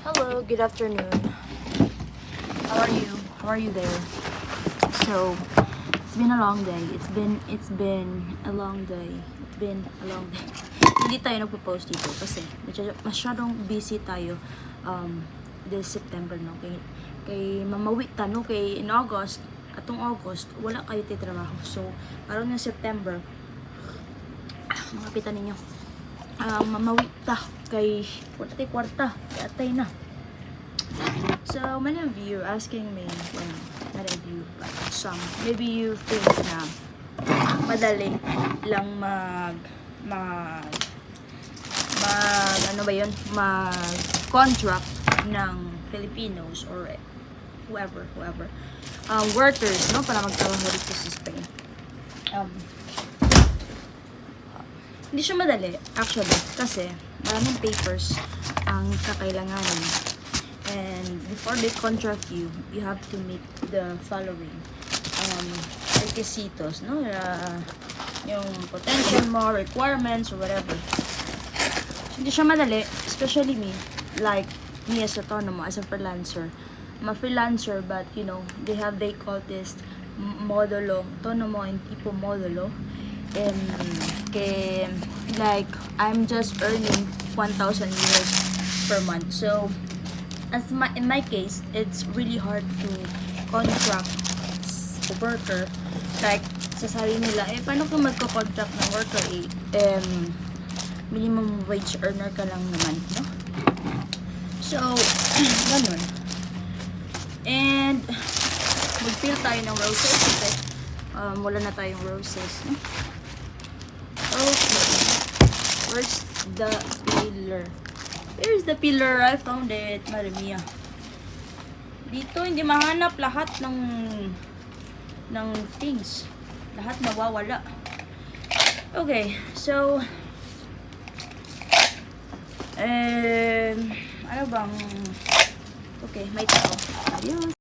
Hello, good afternoon. How are you? How are you there? So, it's been a long day. It's been a long day. It's been a long day. Hindi tayo nagpo-post dito kasi masyadong busy tayo this September, no. Kay mamawi ta, no, kay in August, atong August wala kayo titrabaho. So, aron ng September, mga pita ninyo. Mamawi ta kay wala tay kwarta, atay na. So, many of you asking me, well, not of you, but some, maybe you think na madali lang ano ba yun, mag-contract ng Filipinos or whoever, workers, no, para magtrabaho dito sa Spain. Hindi siya madali, actually, kasi maraming papers ang kakailanganin. And before they contract you, you have to meet the following requisitos, no? Yung potential mo, requirements, or whatever. So, hindi siya madali, especially me, like me as autonomo, as a freelancer. I'm a freelancer, but you know, they call this modulo, autonomo and tipo modulo. And like I'm just earning 1,000 euros per month. So in my case, it's really hard to contract a worker. Like sasabi nila, paano kung magko-contract ng worker, minimum wage earner ka lang naman, no? So ganun. And mag-fill tayo ng roses kasi wala na tayong roses, no? Okay, where's the pillar? Here's the pillar. I found it. Madre mia. Dito hindi mahanap lahat ng things. Lahat nawawala. Okay, so ano bang, okay, may tao. Adios.